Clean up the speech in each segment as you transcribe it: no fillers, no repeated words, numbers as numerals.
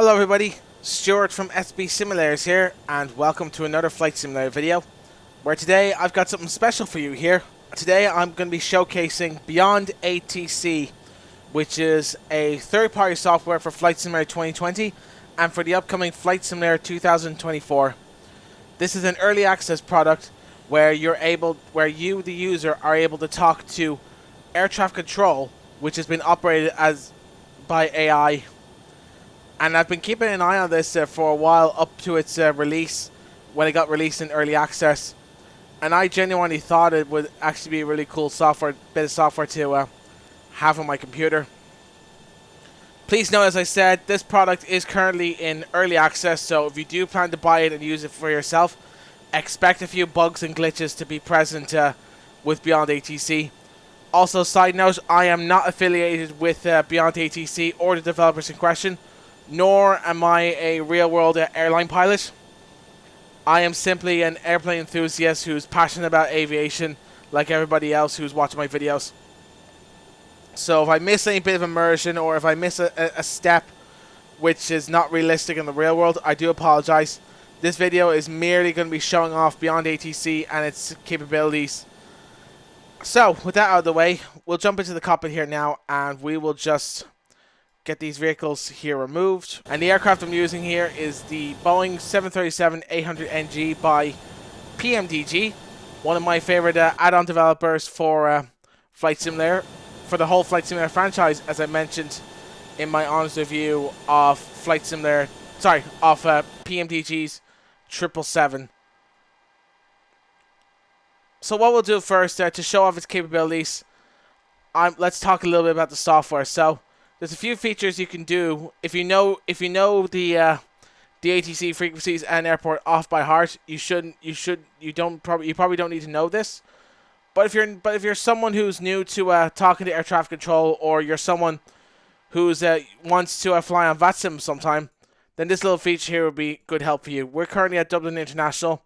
Hello everybody, Stuart from SB Simulators here, and welcome to another Flight Simulator video, where today I've got something special for you here. Today I'm going to be showcasing Beyond ATC, which is a third-party software for Flight Simulator 2020 and for the upcoming Flight Simulator 2024. This is an early access product where you, the user, are able to talk to air traffic control, which has been operated by AI. And I've been keeping an eye on this for a while up to its release, when it got released in early access. And I genuinely thought it would actually be a really cool bit of software to have on my computer. Please note, as I said, this product is currently in early access, so if you do plan to buy it and use it for yourself, expect a few bugs and glitches to be present with Beyond ATC. Also, side note, I am not affiliated with Beyond ATC or the developers in question, nor am I a real-world airline pilot. I am simply an airplane enthusiast who's passionate about aviation, like everybody else who's watching my videos. So if I miss any bit of immersion, or if I miss a step which is not realistic in the real world, I do apologize. This video is merely going to be showing off Beyond ATC and its capabilities. So, with that out of the way, we'll jump into the cockpit here now, and we will just get these vehicles here removed. And the aircraft I'm using here is the Boeing 737-800NG by PMDG, one of my favorite add-on developers for Flight Simulator, for the whole Flight Simulator franchise, as I mentioned in my honest review of PMDG's 777. So what we'll do first, to show off its capabilities, let's talk a little bit about the software. So there's a few features you can do if you know the ATC frequencies and airport off by heart. You probably don't need to know this. But if you're someone who's new to talking to air traffic control, or you're someone who's wants to fly on VATSIM sometime, then this little feature here would be good help for you. We're currently at Dublin International,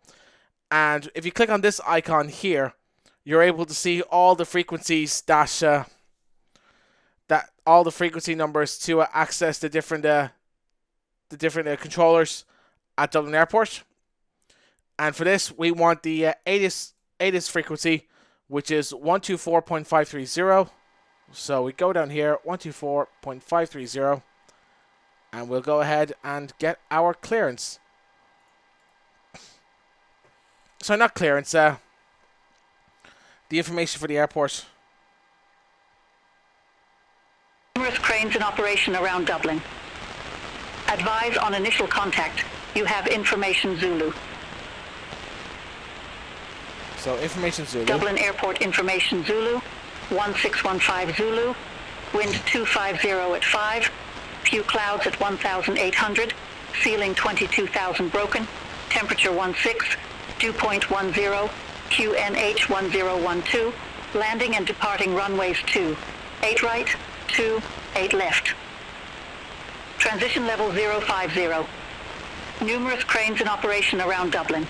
and if you click on this icon here, you're able to see all the frequencies all the frequency numbers to access the different controllers at Dublin Airport. And for this, we want the ATIS frequency, which is 124.530. So we go down here, 124.530, and we'll go ahead and get our clearance. So not clearance, the information for the airport. Numerous cranes in operation around Dublin. Advise on initial contact. You have information Zulu. So information Zulu. Dublin Airport information Zulu. 1615 Zulu. Wind 250 at 5. Few clouds at 1,800. Ceiling 22,000 broken. Temperature 16. Dew point 10. QNH 1012. Landing and departing runways 2. 8 right. 2, 8 left. Transition level 050. Numerous cranes in operation around Dublin.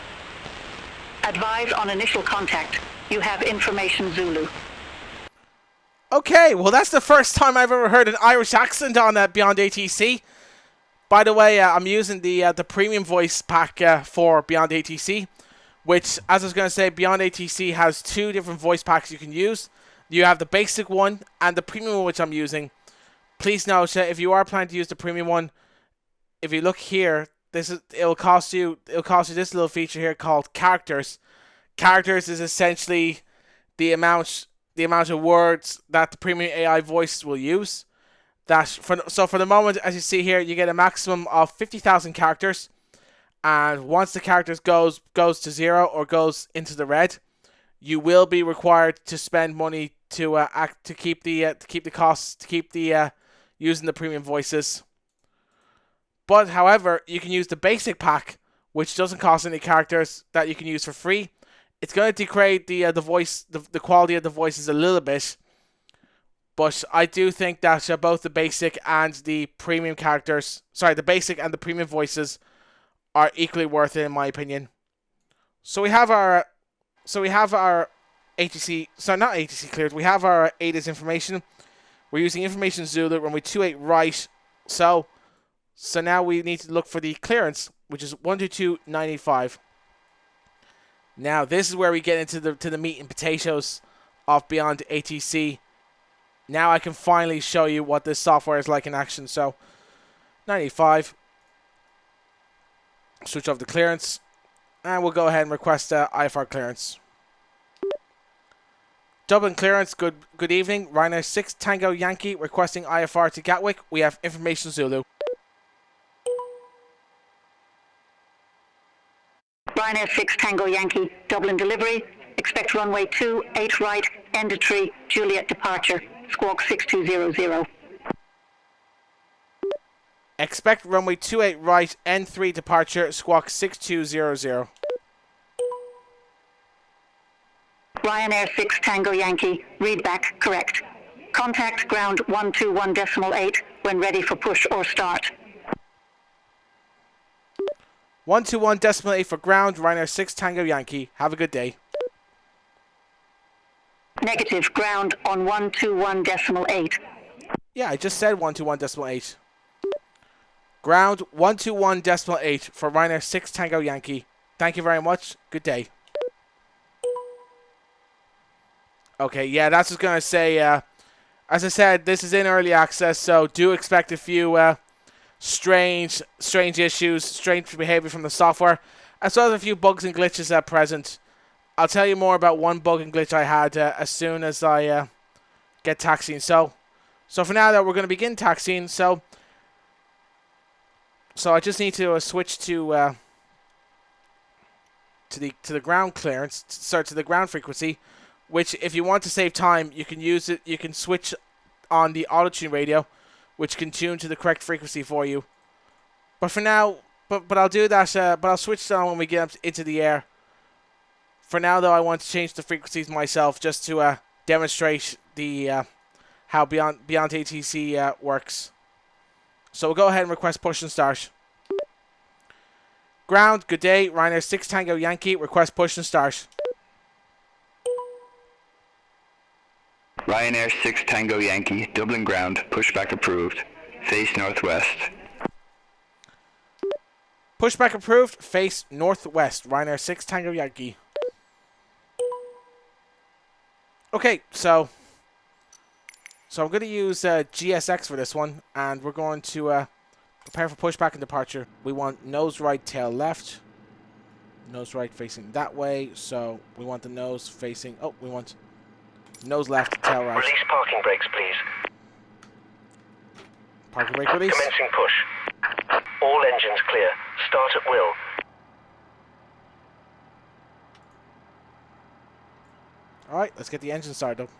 Advise on initial contact. You have information Zulu. Okay, well that's the first time I've ever heard an Irish accent on Beyond ATC. By the way, I'm using the premium voice pack for Beyond ATC, which, as I was going to say, Beyond ATC has two different voice packs you can use. You have the basic one and the premium one, which I'm using. Please note, if you are planning to use the premium one, if you look here, it'll cost you this little feature here called characters. Characters is essentially the amount of words that the premium AI voice will use. So for the moment, as you see here, you get a maximum of 50,000 characters, and once the characters goes to zero or goes into the red, you will be required to spend money to keep the costs, to keep the using the premium voices. But however, you can use the basic pack, which doesn't cost any characters, that you can use for free. It's going to degrade the quality of the voices a little bit, but I do think that both the basic and the premium the basic and the premium voices are equally worth it in my opinion. So we have our ATC, not ATC cleared, we have our ATIS information. We're using information Zulu, runway 28 right. So So now we need to look for the clearance, which is 122.95. Now this is where we get into the meat and potatoes of Beyond ATC. Now I can finally show you what this software is like in action. So 95. Switch off the clearance, and we'll go ahead and request IFR clearance. Dublin clearance, good evening. Ryanair 6 Tango Yankee requesting IFR to Gatwick. We have information Zulu. Ryanair 6 Tango Yankee, Dublin delivery. Expect runway 28 right, end of tree, Juliet departure, squawk 6200. Expect runway 28 right, N3 departure, squawk 6200. Ryanair 6 Tango Yankee, read back correct. Contact ground 121.8 when ready for push or start. 121.8 for ground, Ryanair 6 Tango Yankee. Have a good day. Negative, ground on 121.8. Yeah, I just said 121.8. Ground 121.8 for Ryanair 6 Tango Yankee. Thank you very much. Good day. Okay, yeah, that's just going to say, as I said, this is in early access, so do expect a few strange issues, strange behavior from the software, as well as a few bugs and glitches at present. I'll tell you more about one bug and glitch I had as soon as I get taxiing. So for now, though, we're going to begin taxiing. So I just need to switch to the ground clearance, to the ground frequency, which if you want to save time, you can use it. You can switch on the auto-tune radio, which can tune to the correct frequency for you. But for now, but I'll do that. But I'll switch on when we get up into the air. For now, though, I want to change the frequencies myself just to demonstrate the how Beyond ATC works. So we'll go ahead and request push and start. Ground, good day. Ryanair 6 Tango Yankee, request push and start. Ryanair 6 Tango Yankee, Dublin ground, pushback approved. Face northwest. Pushback approved, face northwest. Ryanair 6 Tango Yankee. Okay, so I'm going to use GSX for this one, and we're going to prepare for pushback and departure. We want nose right, tail left. Nose right facing that way, so we want the nose facing... Oh, we want nose left, tail right. Release parking brakes, please. Parking brake release. Commencing push. All engines clear. Start at will. Alright, let's get the engine started up.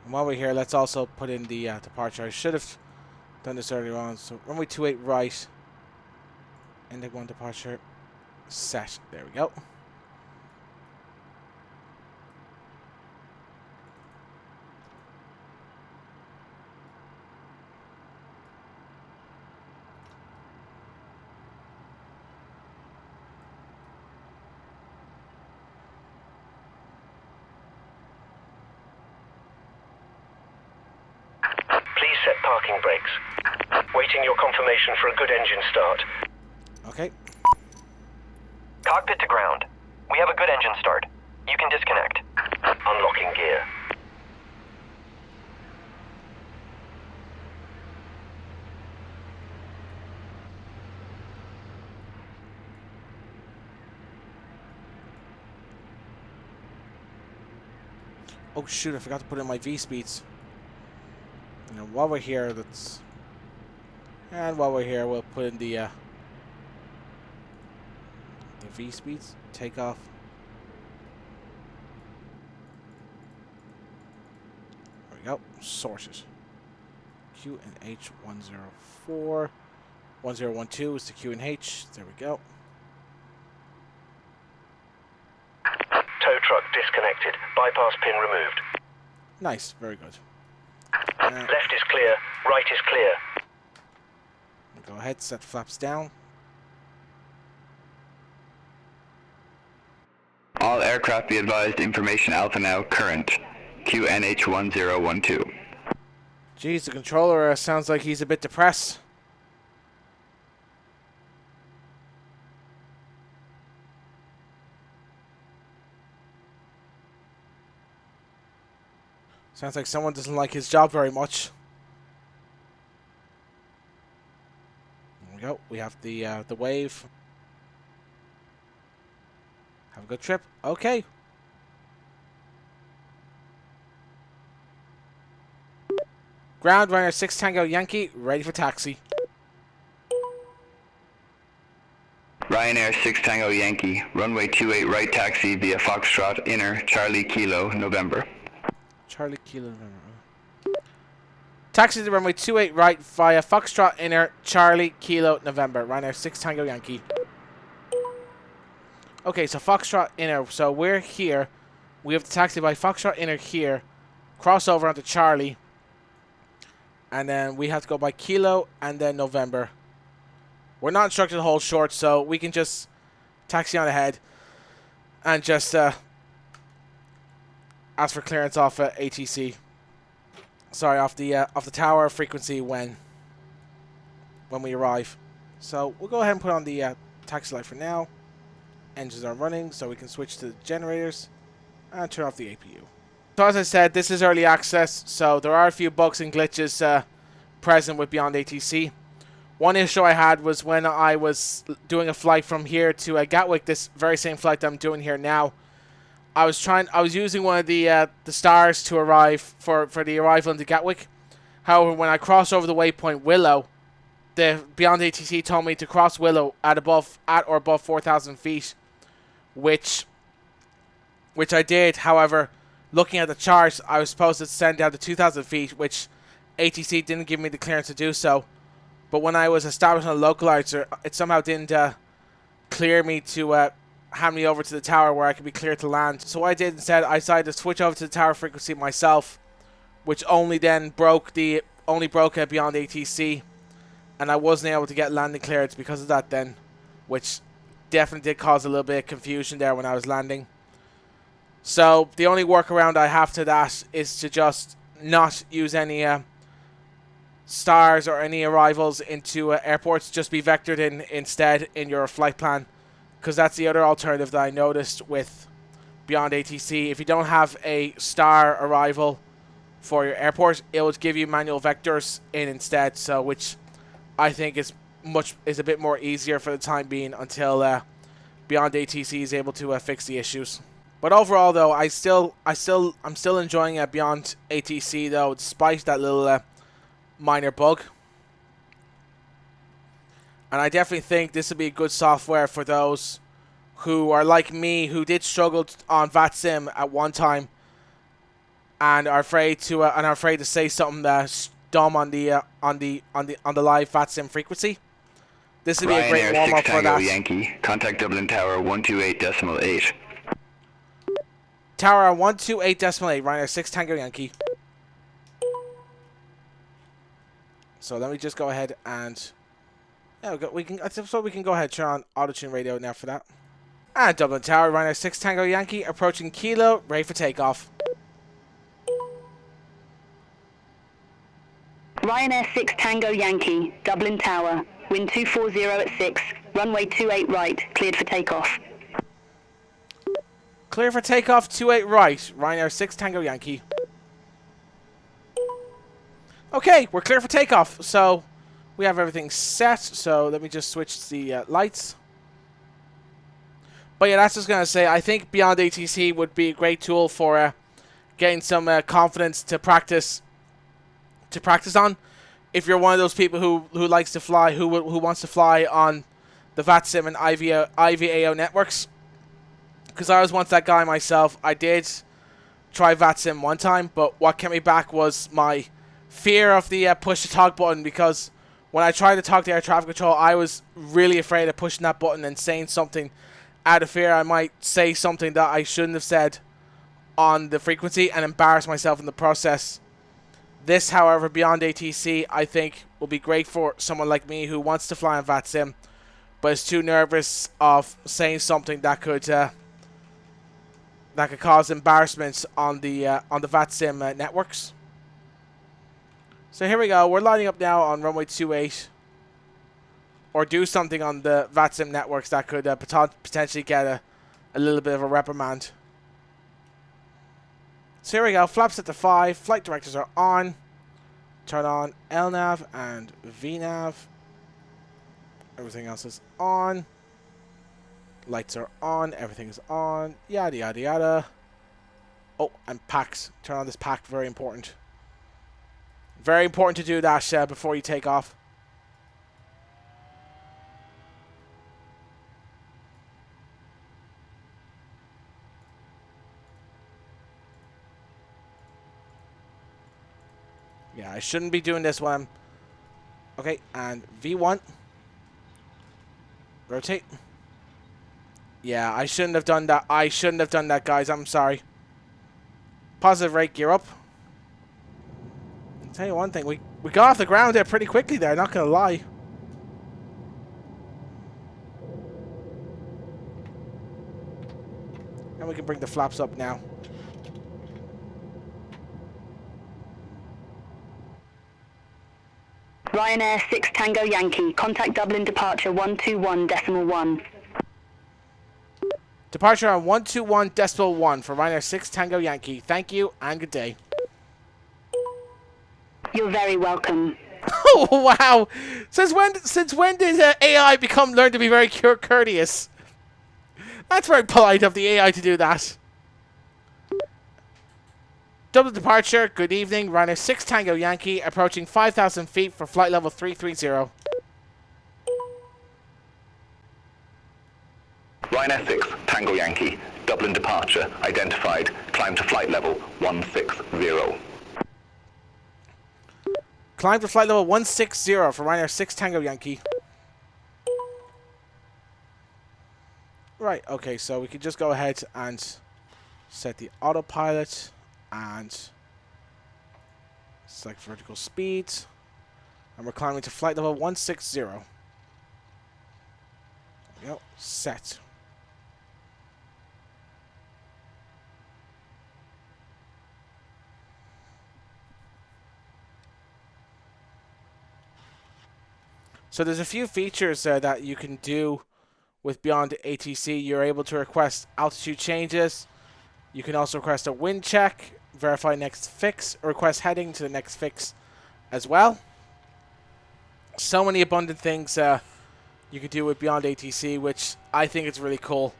And while we're here, let's also put in the departure. I should have done this earlier on. So runway 28 right. Index 1 departure. Set. There we go. Set parking brakes. Waiting your confirmation for a good engine start. Okay. Cockpit to ground. We have a good engine start. You can disconnect. Unlocking gear. Oh shoot, I forgot to put in my V speeds. And while we're here, we'll put in the V speeds. Takeoff. There we go. Sorted. QNH 104. 1012 is the QNH. There we go. Tow truck disconnected. Bypass pin removed. Nice. Very good. Left is clear. Right is clear. Go ahead. Set flaps down. All aircraft be advised information Alpha now current. QNH 1012. Geez, the controller sounds like he's a bit depressed. Sounds like someone doesn't like his job very much. There we go. We have the wave. Have a good trip. Okay. Ground Runner 6 Tango Yankee, ready for taxi. Ryanair 6 Tango Yankee, runway 28 right taxi via Foxtrot Inner Charlie Kilo November. Charlie Kilo November. Taxi to runway 28 right via Foxtrot Inner Charlie Kilo November. Ryanair 6 Tango Yankee. Okay, so Foxtrot Inner. So we're here. We have the taxi by Foxtrot Inner here. Cross over onto Charlie. And then we have to go by Kilo and then November. We're not instructed to hold short, so we can just taxi on ahead and just ask for clearance off ATC. Sorry, off the tower frequency when we arrive. So we'll go ahead and put on the taxi light for now. Engines are running, so we can switch to the generators and turn off the APU. So as I said, this is early access, so there are a few bugs and glitches present with Beyond ATC. One issue I had was when I was doing a flight from here to Gatwick, this very same flight that I'm doing here now. I was using one of the stars to arrive for the arrival into Gatwick. However, when I crossed over the waypoint Willow, the Beyond ATC told me to cross Willow at or above 4,000 feet, which I did. However, looking at the chart, I was supposed to send down to 2,000 feet, which ATC didn't give me the clearance to do so. But when I was establishing a localizer, it somehow didn't clear me to hand me over to the tower where I could be cleared to land. So what I did instead, I decided to switch over to the tower frequency myself, which only broke Beyond ATC, and I wasn't able to get landing clearance because of that then, which definitely did cause a little bit of confusion there when I was landing. So the only workaround I have to that is to just not use any stars or any arrivals into airports. Just be vectored in instead in your flight plan, because that's the other alternative that I noticed with Beyond ATC. If you don't have a star arrival for your airport, it will give you manual vectors in instead. So which I think is a bit more easier for the time being until Beyond ATC is able to fix the issues. But overall, though, I'm still enjoying Beyond ATC though, despite that little minor bug. And I definitely think this will be a good software for those who are like me, who did struggle on VATSIM at one time, and are afraid to say something dumb on the live VATSIM frequency. This would be a great warm up for that. Yankee, contact Dublin Tower 128.8. Tower 128.8, Ryanair 6 Tango Yankee. So let me just go ahead and we can go ahead and turn on auto tune radio now for that. And Dublin Tower, Ryanair 6 Tango Yankee approaching Kilo, ready for takeoff. Ryanair 6 Tango Yankee, Dublin Tower, wind 240 at 6, runway 28 right, cleared for takeoff. Clear for takeoff, 28 right, Ryanair 6 Tango Yankee. Okay, we're clear for takeoff, so we have everything set, so let me just switch the lights. But yeah, that's just going to say, I think Beyond ATC would be a great tool for getting some confidence to practice on. If you're one of those people who likes to fly, who wants to fly on the VATSIM and IVAO networks. Because I was once that guy myself. I did try VATSIM one time, but what kept me back was my fear of the push to talk button, because when I tried to talk to air traffic control, I was really afraid of pushing that button and saying something out of fear I might say something that I shouldn't have said on the frequency and embarrass myself in the process. This, however, beyond ATC, I think will be great for someone like me who wants to fly on VATSIM, but is too nervous of saying something that could cause embarrassment on the VATSIM networks. So here we go. We're lining up now on runway 28, or do something on the VATSIM networks that could potentially get a little bit of a reprimand. So here we go. Flaps set to 5. Flight directors are on. Turn on LNAV and VNAV. Everything else is on. Lights are on. Everything is on. Yada yada yada. Oh, and packs. Turn on this pack. Very important. Very important to do that before you take off. Yeah, I shouldn't be doing this one. Okay, and V1. Rotate. Yeah, I shouldn't have done that. I shouldn't have done that, guys. I'm sorry. Positive rate, gear up. I'll tell you one thing. We got off the ground there pretty quickly there, not going to lie. And we can bring the flaps up now. Ryanair 6 Tango Yankee, contact Dublin departure 121.1. Departure on 121.1 for Ryanair 6 Tango Yankee. Thank you and good day. You're very welcome. Oh wow! Since when did AI learn to be very courteous? That's very polite of the AI to do that. Dublin departure. Good evening. Ryanair 6 Tango Yankee approaching 5,000 feet for flight level 330. Ryanair 6 Tango Yankee. Dublin departure identified. Climb to flight level 160. Climb to flight level 160 for Ryanair 6 Tango Yankee. Right, okay, so we can just go ahead and set the autopilot and select vertical speed. And we're climbing to flight level 160. There we go. Set. So there's a few features that you can do with Beyond ATC. You're able to request altitude changes. You can also request a wind check, verify next fix, or request heading to the next fix as well. So many abundant things you could do with Beyond ATC, which I think is really cool.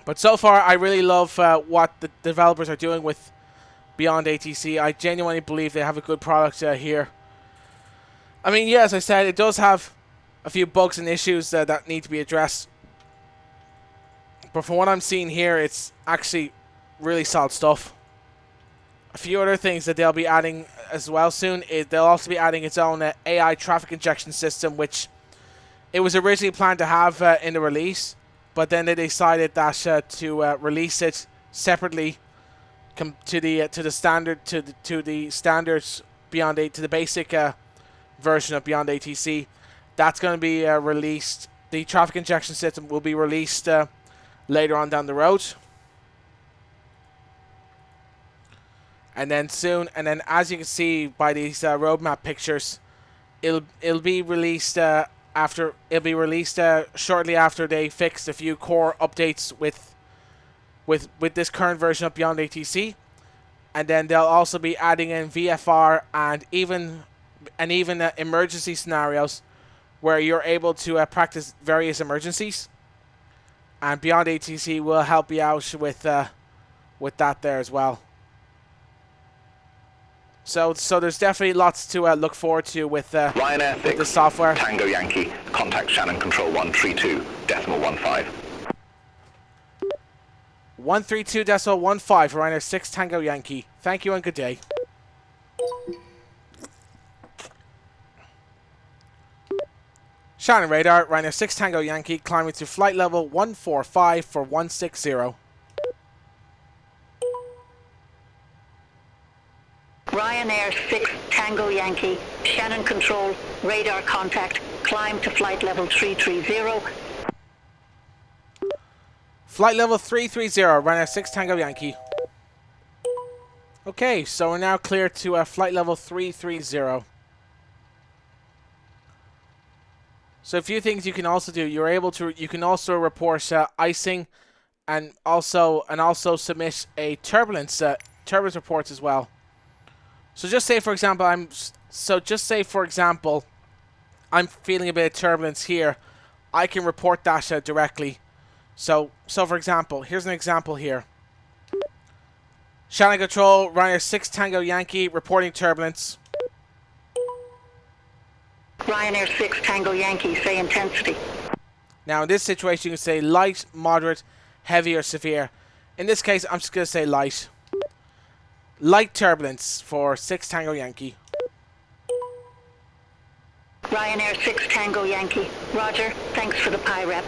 But so far, I really love what the developers are doing with Beyond ATC. I genuinely believe they have a good product here. I mean, yeah, as I said, it does have a few bugs and issues that need to be addressed. But from what I'm seeing here, it's actually really solid stuff. A few other things that they'll be adding as well soon is they'll also be adding its own AI traffic injection system, which it was originally planned to have in the release, but then they decided that to release it separately to the standards Beyond to the basic version of Beyond ATC. That's going to be released. The traffic injection system will be released later on down the road. And then soon, and then as you can see by these roadmap pictures, it'll be released shortly after they fix a few core updates with this current version of Beyond ATC. And then they'll also be adding in VFR and even emergency scenarios where you're able to practice various emergencies. And Beyond ATC will help you out with that there as well. So there's definitely lots to look forward to with Ryanair 6, the software. Tango Yankee, contact Shannon Control 132, decimal 15. 132.15 for Ryanair 6 Tango Yankee. Thank you and good day. Shannon radar, Ryanair 6 Tango Yankee, climbing to flight level 145 for 160. Ryanair 6 Tango Yankee, Shannon Control, radar contact, climb to flight level 330. Flight level 330, Ryanair 6 Tango Yankee. Okay, so we're now clear to flight level 330. So a few things you can also do. You can also report icing, and also submit a turbulence reports as well. So just say for example I'm feeling a bit of turbulence here. I can report that directly. So for example, here's an example here. Shannon Control, Ryanair 6 Tango Yankee, reporting turbulence. Ryanair 6 Tango Yankee, say intensity. Now in this situation you can say light, moderate, heavy or severe. In this case I'm just going to say light. Light turbulence for 6 Tango Yankee. Ryanair 6 Tango Yankee, roger, thanks for the PIREP.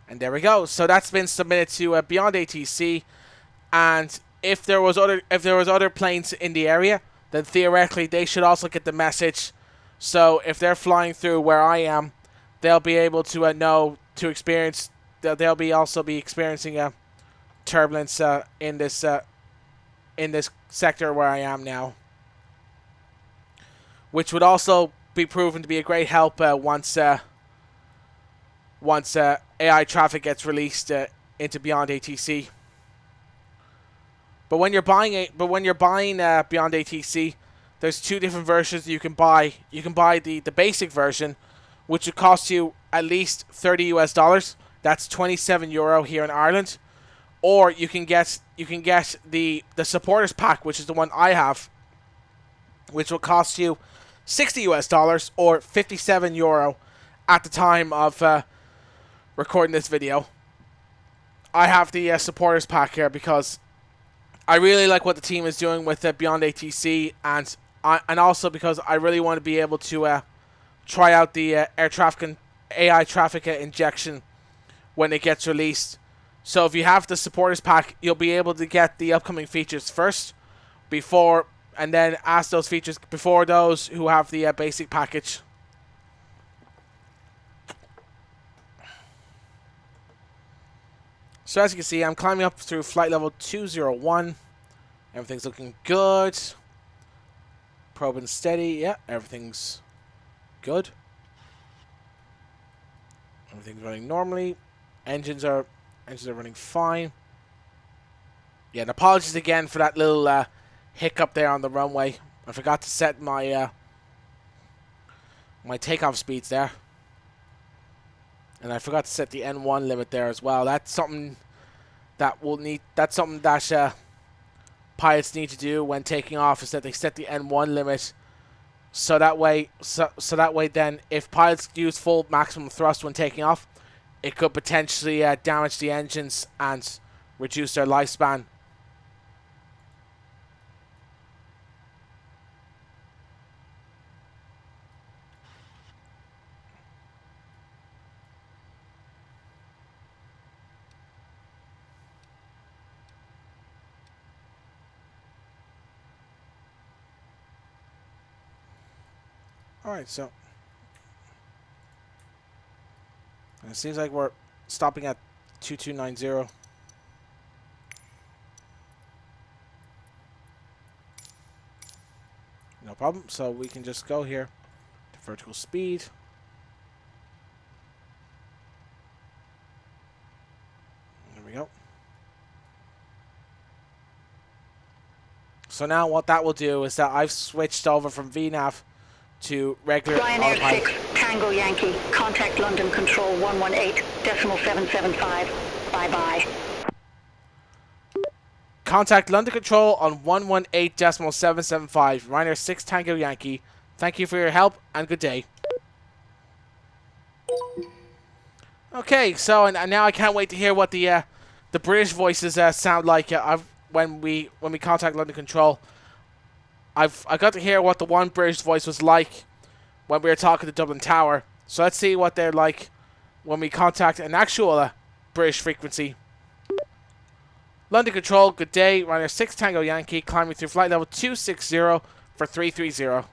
And there we go. So that's been submitted to Beyond ATC, and if there was other planes in the area, then theoretically they should also get the message. So if they're flying through where I am, they'll be able to know to experience. They'll also be experiencing turbulence in this sector where I am now, which would also be proven to be a great help once AI traffic gets released into Beyond ATC. But when you're buying Beyond ATC, there's two different versions you can buy. You can buy the basic version, which would cost you at least $30. That's €27 here in Ireland. Or you can get the supporters pack, which is the one I have, which will cost you $60 or €57 at the time of recording this video. I have the supporters pack here because I really like what the team is doing with Beyond ATC, and also because I really want to be able to try out the air traffic and AI traffic injection when it gets released. So if you have the supporters pack, you'll be able to get the upcoming features first, and then ask those features before those who have the basic package. So as you can see, I'm climbing up through flight level 201. Everything's looking good. Probe and steady. Yeah, everything's good. Everything's running normally. Engines are running fine. Yeah, and apologies again for that little hiccup there on the runway. I forgot to set my my takeoff speeds there. And I forgot to set the N1 limit there as well. That's something that pilots need to do when taking off, is that they set the N1 limit. So that way then if pilots use full maximum thrust when taking off, it could potentially damage the engines and reduce their lifespan. Alright, so it seems like we're stopping at 2290. No problem. So we can just go here to vertical speed. There we go. So now what that will do is that I've switched over from VNAV to regular Ryanair autopilot. 6 Tango Yankee, contact London Control 118.775. Bye-bye. Contact London Control on 118.775. Ryanair 6 Tango Yankee. Thank you for your help and good day. Okay, so and now I can't wait to hear what the British voices sound like when we contact London Control. I got to hear what the one British voice was like when we were talking to Dublin Tower. So let's see what they're like when we contact an actual British frequency. London Control, good day. Ryanair 6 Tango Yankee, climbing through flight level 260 for 330.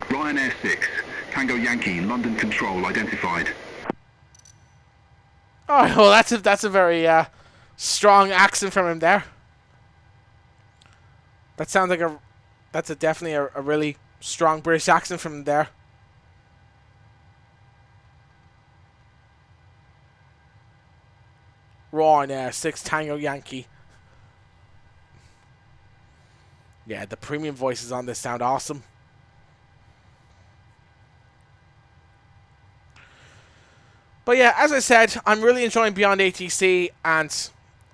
Ryanair 6, Tango Yankee, London Control identified. Oh, well, that's a very strong accent from him there. That sounds like definitely a really strong British accent from him there. Ryanair 6 Tango Yankee. Yeah, the premium voices on this sound awesome. But yeah, as I said, I'm really enjoying Beyond ATC, and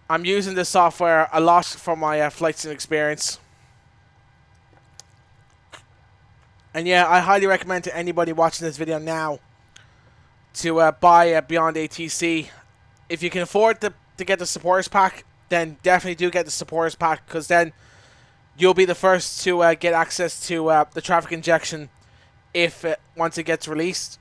I'm using this software a lot for my flight sim experience. And yeah, I highly recommend to anybody watching this video now to buy Beyond ATC. If you can afford to get the supporters pack, then definitely do get the supporters pack, because then you'll be the first to get access to the traffic injection once it gets released.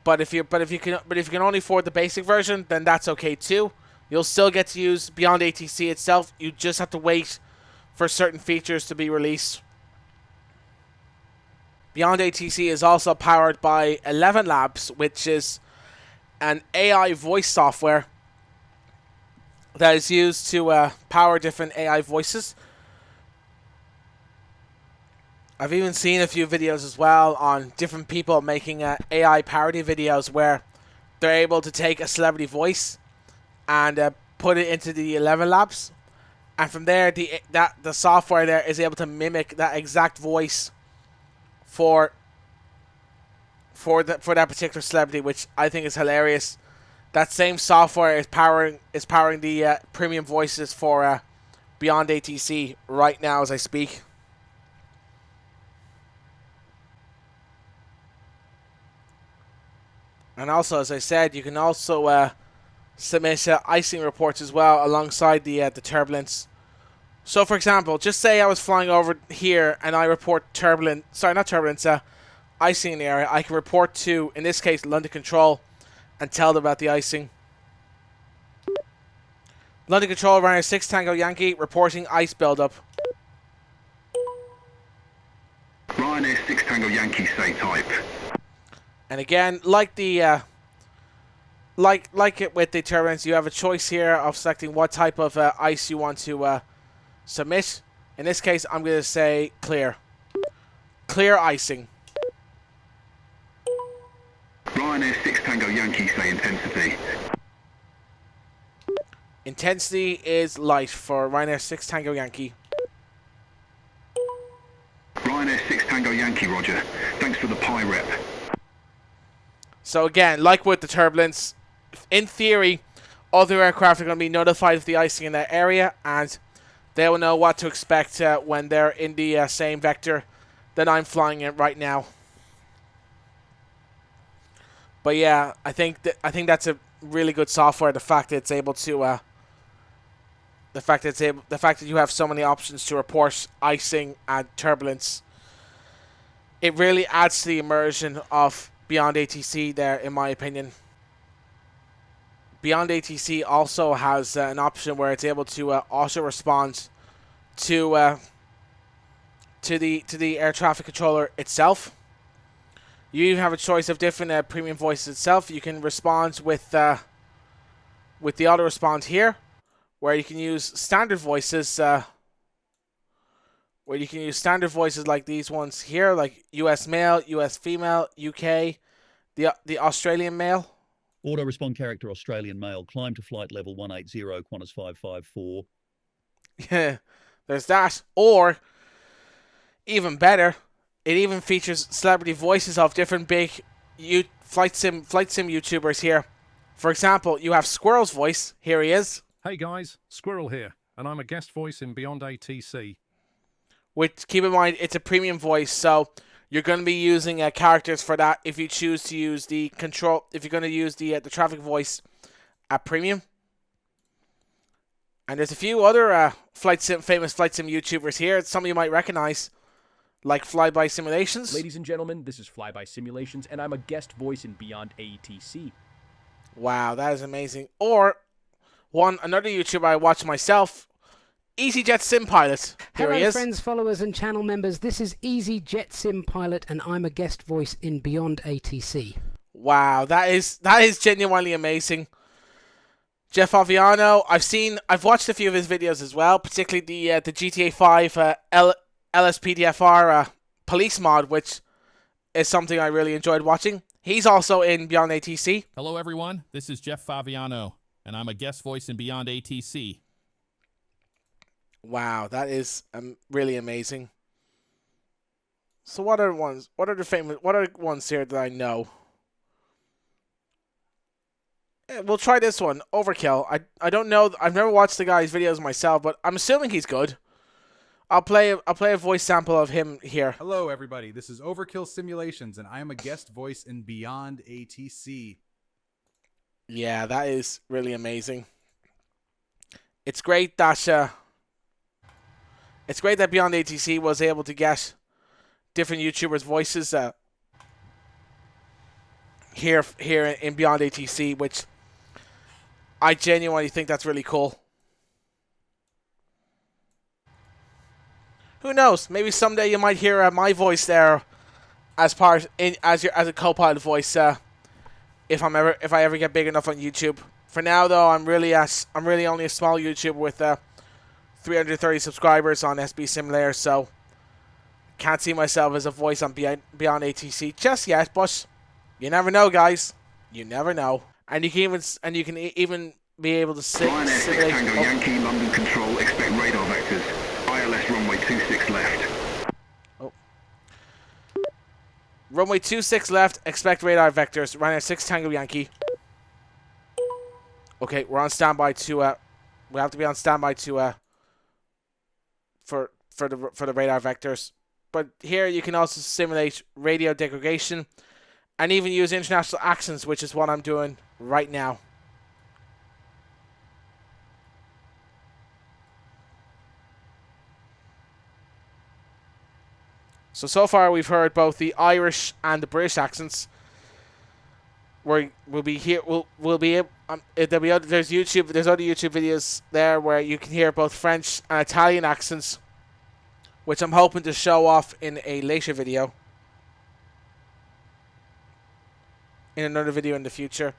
But if you can only afford the basic version, then that's okay too. You'll still get to use Beyond ATC itself. You just have to wait for certain features to be released. Beyond ATC is also powered by 11 Labs, which is an AI voice software that is used to power different AI voices. I've even seen a few videos as well on different people making AI parody videos where they're able to take a celebrity voice and put it into the 11 Labs, and from there the software there is able to mimic that exact voice for that particular celebrity, which I think is hilarious. That same software is powering the premium voices for Beyond ATC right now as I speak. And also, as I said, you can also submit icing reports as well alongside the turbulence. So, for example, just say I was flying over here and I report icing in the area. I can report to, in this case, London Control and tell them about the icing. London Control, Ryanair 6 Tango Yankee, reporting ice buildup. Ryanair 6 Tango Yankee, say type. And again, like it with the turbulence, you have a choice here of selecting what type of ice you want to submit. In this case, I'm going to say clear. Clear icing. Ryanair 6 Tango Yankee, say intensity. Intensity is light for Ryanair 6 Tango Yankee. Ryanair 6 Tango Yankee, roger. Thanks for the pie rep. So again, like with the turbulence, in theory, other aircraft are going to be notified of the icing in that area, and they will know what to expect when they're in the same vector that I'm flying in right now. But yeah, I think that's a really good software. The fact that it's able to, the fact that you have so many options to report icing and turbulence, it really adds to the immersion of Beyond ATC there, in my opinion. Beyond ATC also has an option where it's able to auto respond to the air traffic controller itself. You even have a choice of different premium voices itself. You can respond with the auto respond here, where you can use standard voices. Where you can use standard voices like these ones here, like US male, US female, UK, the Australian male. Auto respond character Australian male, climb to flight level 180, Qantas 554. Yeah, there's that. Or, even better, it even features celebrity voices of different big flight sim YouTubers here. For example, you have Squirrel's voice. Here he is. Hey guys, Squirrel here, and I'm a guest voice in Beyond ATC. Which, keep in mind, it's a premium voice, so you're going to be using characters for that if you choose to use the control, if you're going to use the traffic voice at premium. And there's a few other famous flight sim YouTubers here. Some of you might recognize, like Flyby Simulations. Ladies and gentlemen, this is Flyby Simulations, and I'm a guest voice in Beyond ATC. Wow, that is amazing. Or another YouTuber I watch myself, EasyJet Sim Pilot. Here he Hello is. friends, followers and channel members. This is EasyJet Sim Pilot, and I'm a guest voice in Beyond ATC. Wow, that is genuinely amazing. Jeff Aviano, I've watched a few of his videos as well, particularly the GTA 5 LSPDFR police mod, which is something I really enjoyed watching. He's also in Beyond ATC. Hello everyone, this is Jeff Faviano, and I'm a guest voice in Beyond ATC. Wow, that is really amazing. So what are ones here that I know? We'll try this one, Overkill. I don't know. I've never watched the guy's videos myself, but I'm assuming he's good. I'll play a voice sample of him here. Hello, everybody. This is Overkill Simulations, and I am a guest voice in Beyond ATC. Yeah, that is really amazing. It's great that Beyond ATC was able to get different YouTubers' voices here in Beyond ATC, which I genuinely think that's really cool. Who knows? Maybe someday you might hear my voice there as a co-pilot voice if I ever get big enough on YouTube. For now, though, I'm really only a small YouTuber with 330 subscribers on SB Simulator, so can't see myself as a voice on Beyond ATC just yet. But you never know, guys. You never know. And you can even be able to simulate. Tango Yankee, London Control, expect radar vectors. ILS runway 26 left. Oh. Runway 26 left, expect radar vectors. Ryanair 6 Tango Yankee. Okay, we're on standby to we have to be on standby to for the radar vectors. But here you can also simulate radio degradation and even use international accents, which is what I'm doing right now. So far we've heard both the Irish and the British accents. We'll be here. We'll be able. There's other YouTube videos there where you can hear both French and Italian accents, which I'm hoping to show off in a later video. In another video in the future.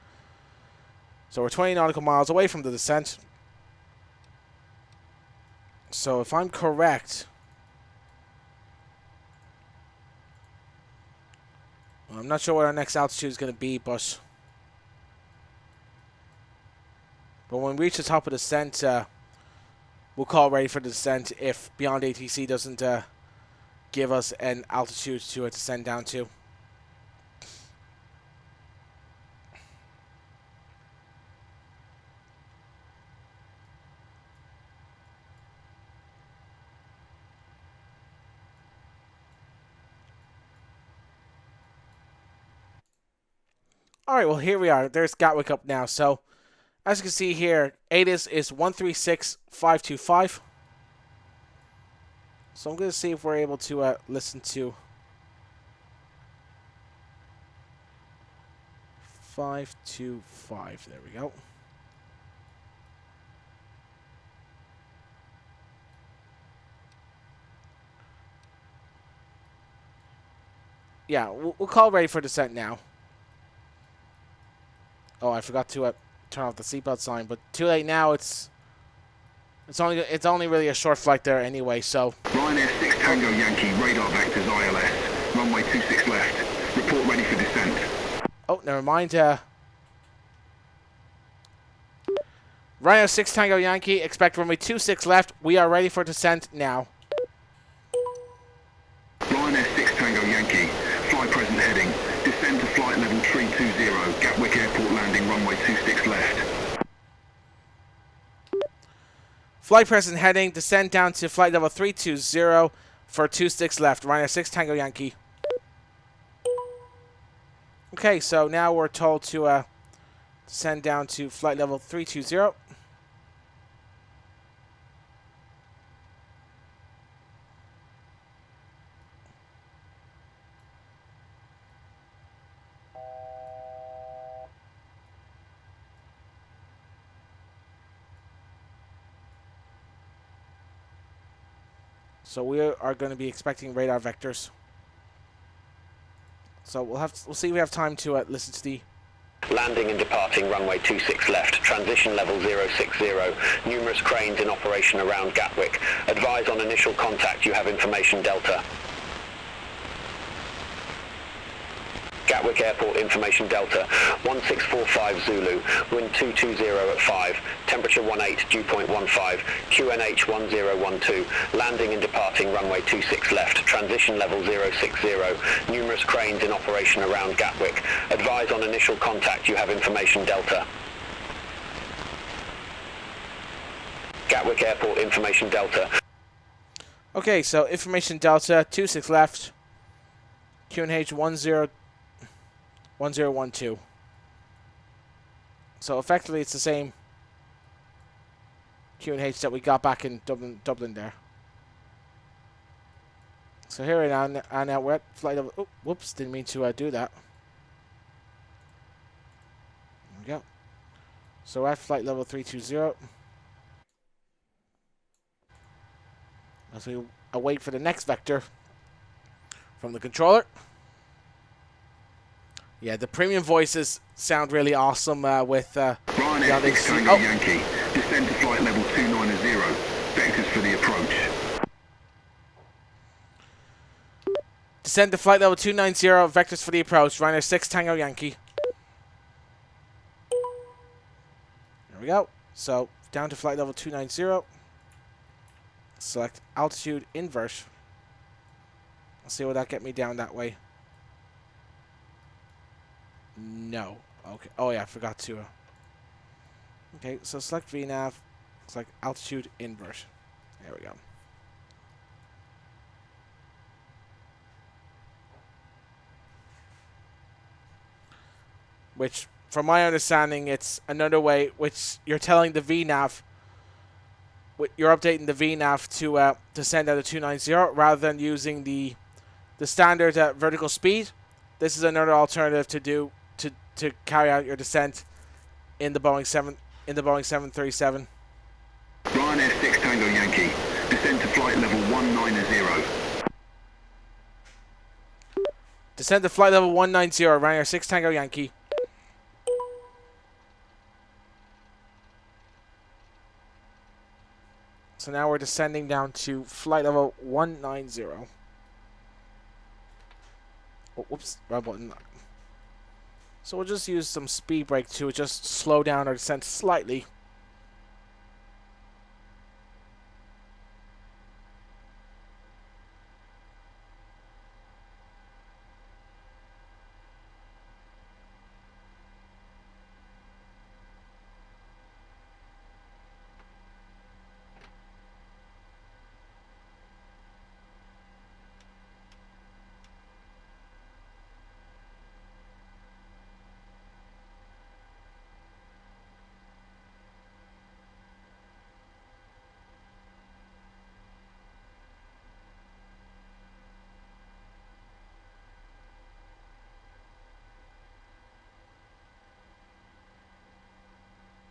So we're 20 nautical miles away from the descent. So if I'm correct, I'm not sure what our next altitude is going to be, but when we reach the top of the descent, we'll call ready for the descent if Beyond ATC doesn't give us an altitude to descend down to. Alright, well here we are. There's Gatwick up now. So, as you can see here, ATIS is 136525. So I'm going to see if we're able to listen to 525. There we go. Yeah, we'll call ready for descent now. Oh, I forgot to turn off the seatbelt sign, but too late now. It's only really a short flight there anyway. So. Ryanair 6 Tango Yankee, radar vectors ILS, runway 26 left. Report ready for descent. Oh, never mind. Ryanair 6 Tango Yankee, expect runway 26 left. We are ready for descent now. Ryanair 6 Tango Yankee, fly present heading Descend to flight level 320, Gatwick Airport landing runway 26 left. Flight present heading, descend down to flight level 320 for 26 left, Ryanair 6 Tango Yankee. Okay, so now we're told to descend down to flight level 320. So we are going to be expecting radar vectors. So we'll see if we have time to listen to the... Landing and departing runway 26 left, transition level 060, numerous cranes in operation around Gatwick. Advise on initial contact, you have information Delta. Gatwick Airport information Delta, 1645 Zulu, wind 220 at 5, temperature 18, dew point 15, QNH 1012, landing and departing runway 26 left, transition level 060, numerous cranes in operation around Gatwick. Advise on initial contact, you have information Delta. Gatwick Airport information Delta. Okay, so information Delta, 26 left, QNH 1012. So effectively it's the same QNH that we got back in Dublin there. So here we are, and now we're at flight level... Oh, whoops, didn't mean to do that. There we go. So we're at flight level 320. As we await for the next vector from the controller. Yeah, the premium voices sound really awesome with Ryanair 6 Tango Yankee, descend to flight level 290, vectors for the approach. Descend to flight level 290, vectors for the approach, Ryanair 6 Tango Yankee. There we go. So, down to flight level 290. Select altitude invert. Let's see, will that get me down that way? No. Okay. Oh yeah, I forgot to. Okay, so select VNav. Select altitude invert. There we go. Which, from my understanding, it's another way which you're telling the VNav. You're updating the VNav to send out a 290 rather than using the standard vertical speed. This is another alternative to do to carry out your descent in the Boeing 737. Ryanair 6 Tango Yankee, descend to flight level 190. Descend to flight level 190, Ryanair 6 Tango Yankee. So now we're descending down to flight level 190. Oh, whoops, wrong button. So we'll just use some speed brake to just slow down our descent slightly.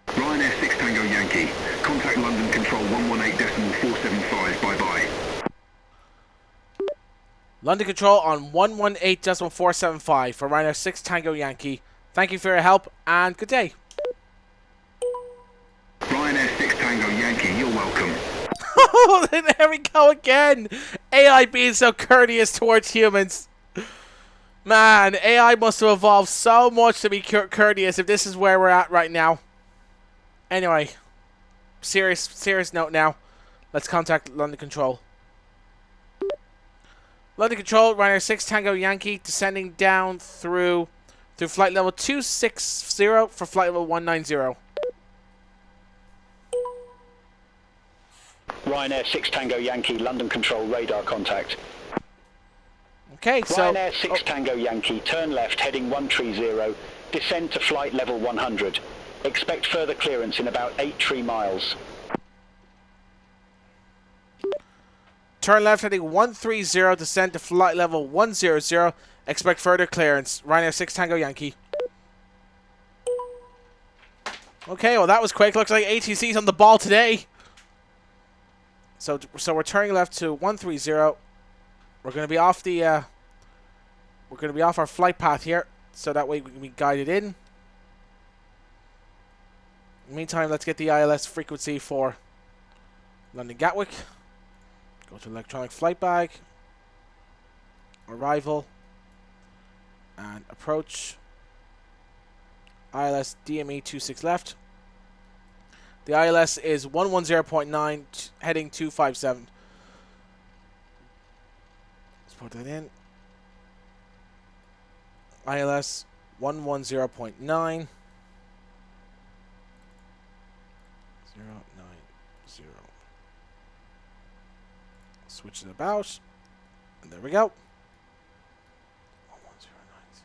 Ryanair 6 Tango Yankee, contact London Control 118.475, bye-bye. London Control on 118.475 for Ryanair 6 Tango Yankee. Thank you for your help and good day. Ryanair 6 Tango Yankee, you're welcome. Oh, there we go again. AI being so courteous towards humans. Man, AI must have evolved so much to be courteous if this is where we're at right now. Anyway, serious note now. Let's contact London Control. London Control, Ryanair 6 Tango Yankee, descending down through flight level 260 for flight level 190. Ryanair 6 Tango Yankee, London Control, radar contact. Okay, so... Ryanair 6 Tango Yankee, turn left, heading 130, descend to flight level 100. Expect further clearance in about 8 tree miles. Turn left, heading 130, descend to flight level 100. Expect further clearance. Ryanair 6 Tango Yankee. Okay, well that was quick. Looks like ATC's on the ball today. So we're turning left to 130. We're going to be off the we're going to be off our flight path here, so that way we can be guided in. In the meantime, let's get the ILS frequency for London Gatwick. Go to electronic flight bag, arrival, and approach. ILS DME 26 left. The ILS is 110.9, heading 257. Let's put that in. ILS 110.9. 090. Switch it about. And there we go. 11090.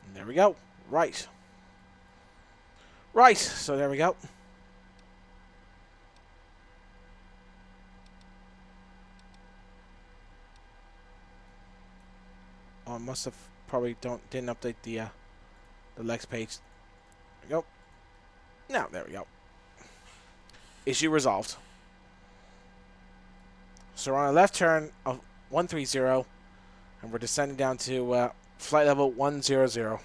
And there we go. Right. Right. So there we go. Oh, I must have probably didn't update the Lex page. There we go. Now there we go. Issue resolved. So we're on a left turn of 130, and we're descending down to flight level 100.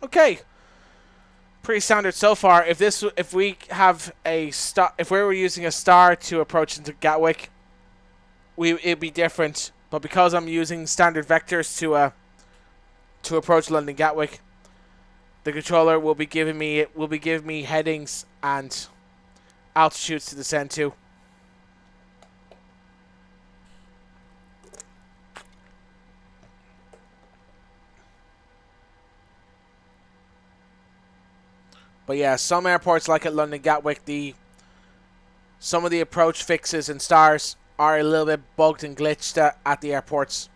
Okay. Pretty standard so far. If we have a star, if we were using a star to approach into Gatwick, it'd be different. But because I'm using standard vectors to approach London Gatwick, the controller will be giving me headings and altitudes to descend to. But yeah, some airports like at London Gatwick, some of the approach fixes and stars are a little bit bugged and glitched at the airports.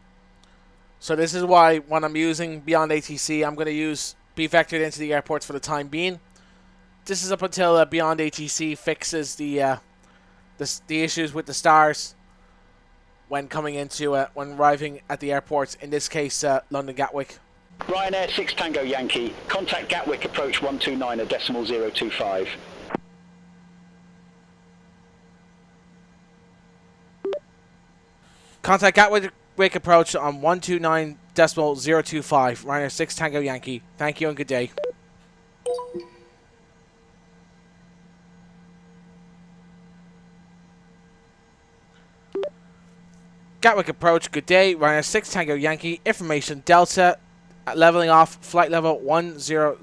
So this is why when I'm using Beyond ATC, I'm going to be vectored into the airports for the time being. This is up until Beyond ATC fixes the issues with the stars when when arriving at the airports. In this case, London Gatwick. Ryanair 6 Tango Yankee, contact Gatwick approach 129.025. Contact Gatwick approach on 129.025. Ryanair 6 Tango Yankee. Thank you and good day. Gatwick approach, good day. Ryanair 6 Tango Yankee. Information Delta. Leveling off, flight level 100.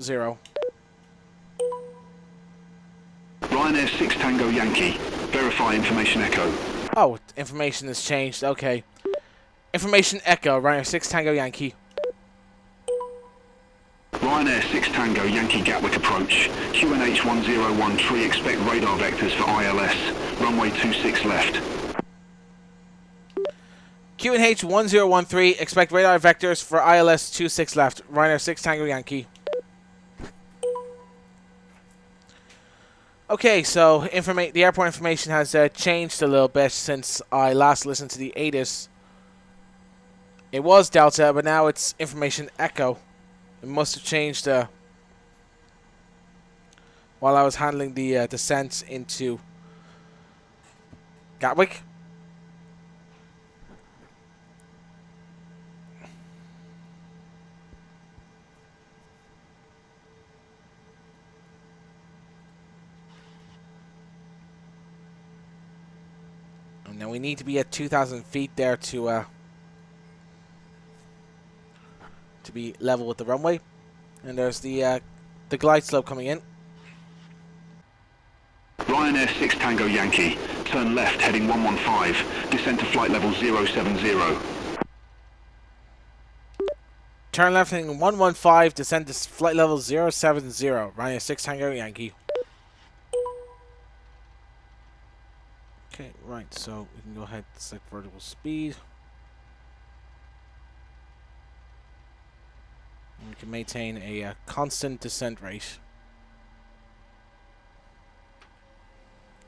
Ryanair 6 Tango Yankee. Verify information echo. Oh, information has changed. Okay. Information echo, Ryanair 6 Tango Yankee. Ryanair 6 Tango Yankee Gatwick approach. QNH 1013, expect radar vectors for ILS. Runway 26 left. QNH 1013, expect radar vectors for ILS 26 left. Ryanair 6 Tango Yankee. Okay, so the airport information has changed a little bit since I last listened to the ATIS. It was Delta, but now it's information Echo. It must have changed while I was handling the descent into Gatwick. Now we need to be at 2,000 feet there to to be level with the runway. And there's the glide slope coming in. Ryanair 6 Tango Yankee, turn left heading 115, descend to flight level 070. Turn left heading 115, descend to flight level 070, Ryanair 6 Tango Yankee. Okay, right, so we can go ahead and select vertical speed. And we can maintain a constant descent rate.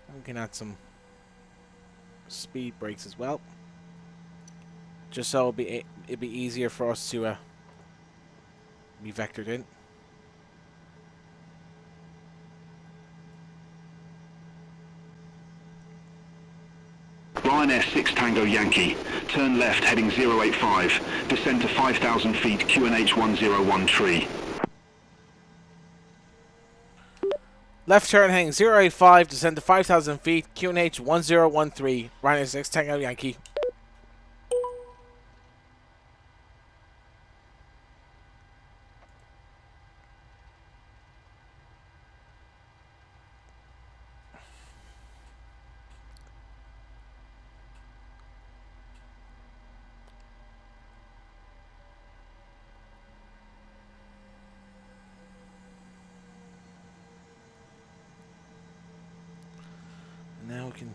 And we can add some speed brakes as well, just so it'd be easier for us to be vectored in. Ryanair 6 Tango Yankee, turn left heading 085, descend to 5,000 feet QNH 101 tree. Left turn heading 085, descend to 5,000 feet QNH 1013, Ryanair 6 Tango Yankee. Now we can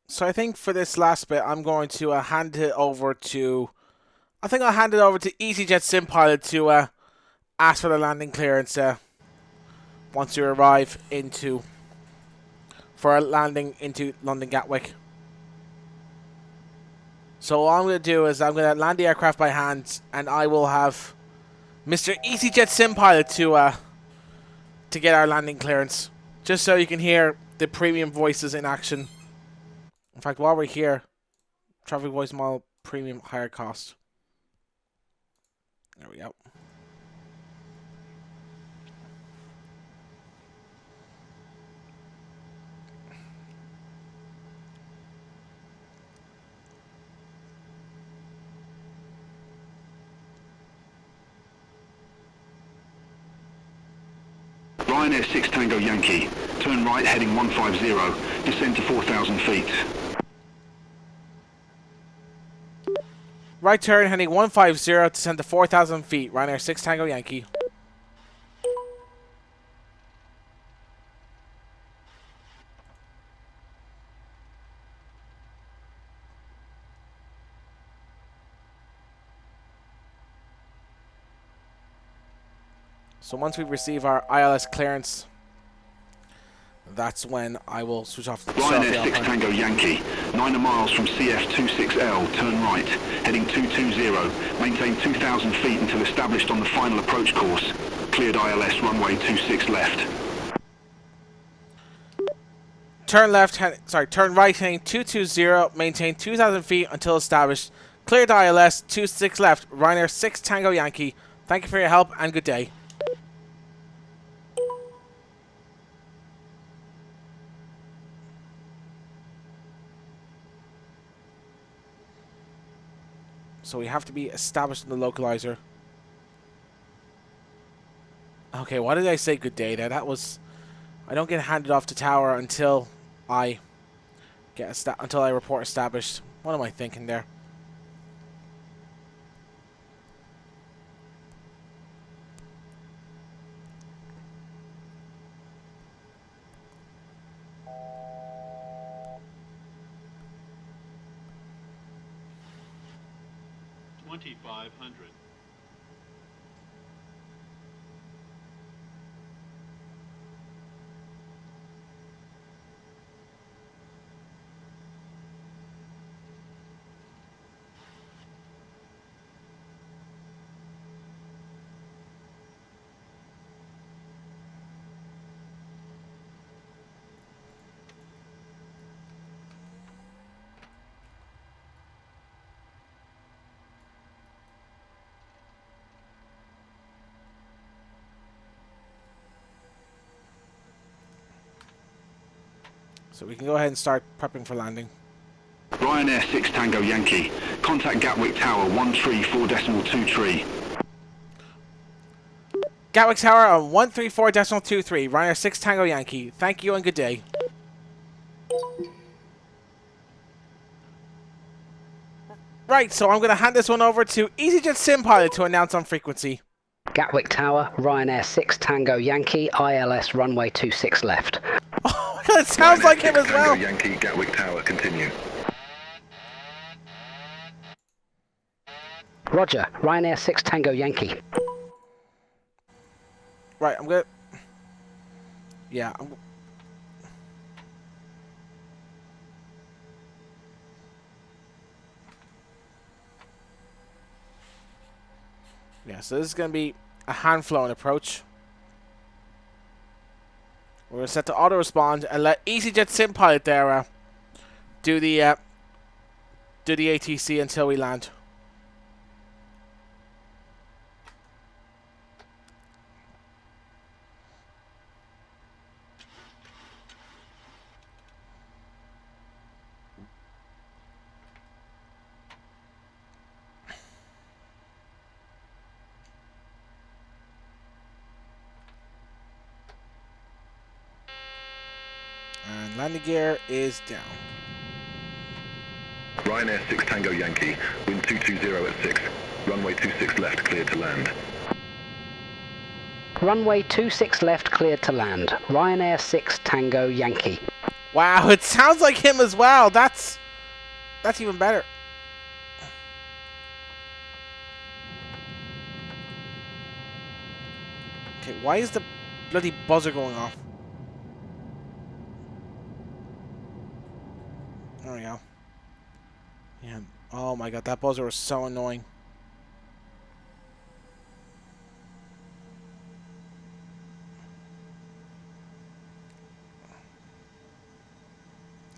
so I think for this last bit I'm going to hand it over to I'll hand it over to EasyJet Sim Pilot to ask for the landing clearance once you arrive for a landing into London Gatwick. So all I'm going to do is I'm going to land the aircraft by hand, and I will have Mr. EasyJet Sim Pilot to get our landing clearance, just so you can hear the premium voices in action. In fact, while we're here, traffic voice model premium higher cost. There we go. Ryanair 6 Tango Yankee, turn right heading 150, descend to 4,000 feet. Right turn heading 150, descend to 4,000 feet, Ryanair 6 Tango Yankee. So once we receive our ILS clearance, that's when I will switch off the Ryanair 6 Tango Yankee, 9 miles from CF26L, turn right, heading 220, maintain 2,000 feet until established on the final approach course. Cleared ILS runway 26 left. Turn right heading 220, maintain 2,000 feet until established. Cleared ILS 26 left, Ryanair 6 Tango Yankee. Thank you for your help and good day. So we have to be established in the localizer. Okay, why did I say good day there? That was... I don't get handed off to tower until I report established. What am I thinking there? $2,500. So we can go ahead and start prepping for landing. Ryanair 6 Tango Yankee. Contact Gatwick Tower 134.23. Gatwick Tower on 134.23, Ryanair 6 Tango Yankee. Thank you and good day. Right, so I'm going to hand this one over to EasyJet Sim Pilot to announce on frequency. Gatwick Tower, Ryanair 6 Tango Yankee, ILS runway 26 left. Oh my god, it sounds like him as well. Tango Yankee, Gatwick Tower, continue. Roger, Ryanair 6 Tango Yankee. Right, I'm gonna... Yeah, Yeah, so this is going to be a hand-flown approach. We're going to set to auto-respond and let EasyJet Sim Pilot there do the ATC until we land. And landing gear is down. Ryanair 6 Tango Yankee, wind 220 at 6. Runway 26 left, cleared to land. Runway 26 left, cleared to land. Ryanair 6 Tango Yankee. Wow, it sounds like him as well. That's even better. Okay, why is the bloody buzzer going off? There we go. Yeah. Oh my god, that buzzer was so annoying.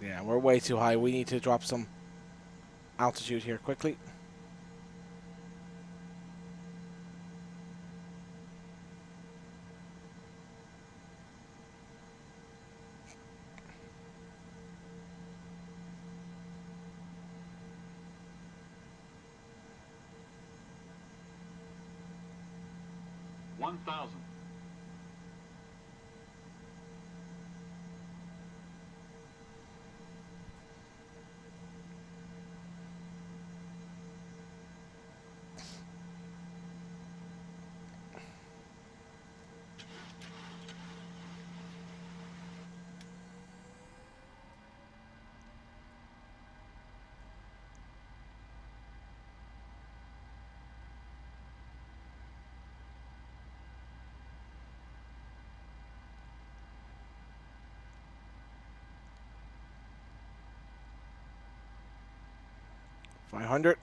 Yeah, we're way too high. We need to drop some altitude here quickly. $1,000. $500.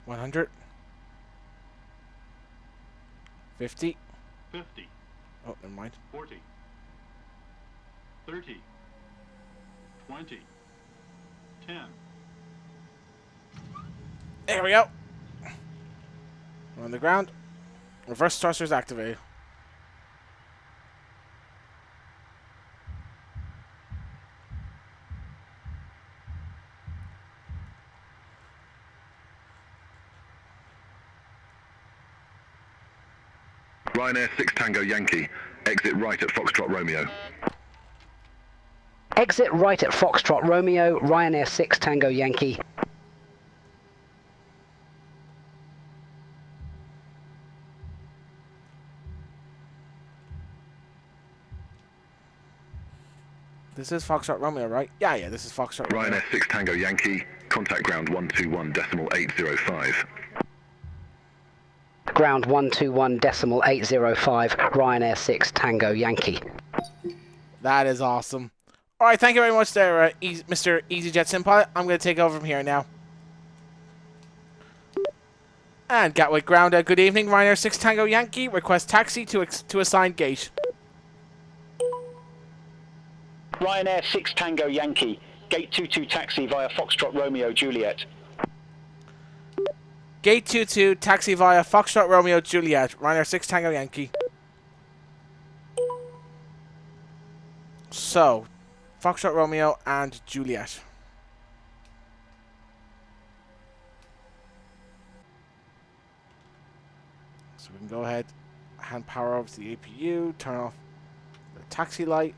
$100. 50. 50. Oh, never mind. 40. 30. 20. 10. There we go. We're on the ground. Reverse thrusters activated. Ryanair 6 Tango Yankee, exit right at Foxtrot Romeo. Exit right at Foxtrot Romeo, Ryanair 6 Tango Yankee. This is Foxtrot Romeo, right? Yeah, this is Foxtrot Romeo. Ryanair 6 Tango Yankee, contact ground 121.805. Ground 121.805, Ryanair 6 Tango Yankee. That is awesome. All right, thank you very much there, Mr. EasyJet Sim Pilot. I'm going to take over from here now. And Gatwick Ground, good evening. Ryanair 6 Tango Yankee, request taxi to assigned gate. Ryanair 6 Tango Yankee, gate 22 taxi via Foxtrot Romeo Juliet. Gate 22 taxi via Foxtrot Romeo Juliet. Ryanair 6 Tango Yankee. So, Foxtrot Romeo and Juliet. So we can go ahead, hand power over to the APU, turn off the taxi light.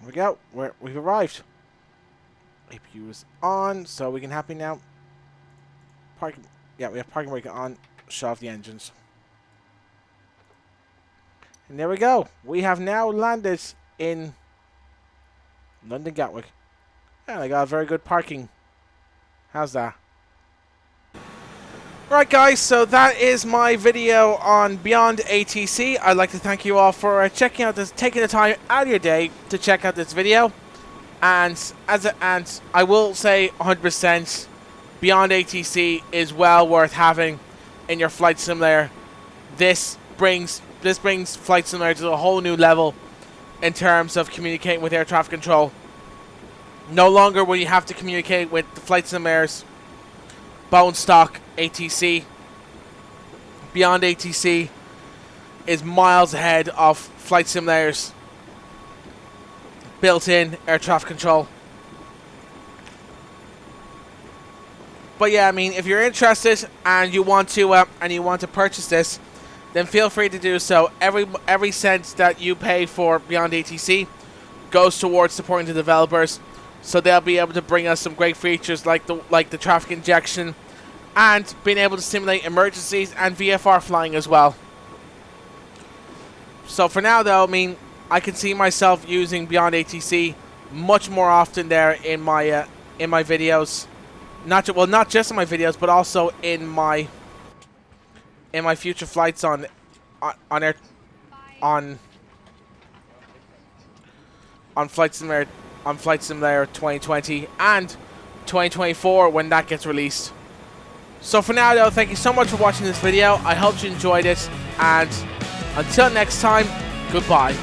There we go. We've arrived. APU is on, so we can happy now. Parking. Yeah, we have parking brake on. Shut off the engines. And there we go. We have now landed in London Gatwick. And I got a very good parking. How's that? Right, guys, so that is my video on Beyond ATC. I'd like to thank you all for checking out this, taking the time out of your day to check out this video. And I will say 100%, Beyond ATC is well worth having in your flight simulator. This brings flight simulator to a whole new level in terms of communicating with air traffic control. No longer will you have to communicate with the flight simulator's bone stock ATC. Beyond ATC is miles ahead of flight simulators built-in air traffic control. But yeah, I mean, if you're interested and you want to purchase this, then feel free to do so. Every cent that you pay for Beyond ATC goes towards supporting the developers, so they'll be able to bring us some great features like the traffic injection and being able to simulate emergencies and VFR flying as well. So for now, though, I mean, I can see myself using Beyond ATC much more often there in my videos. Not just in my videos, but also in my future flights on Flight Simulator 2020 and 2024 when that gets released. So for now, though, thank you so much for watching this video. I hope you enjoyed it, and until next time, goodbye.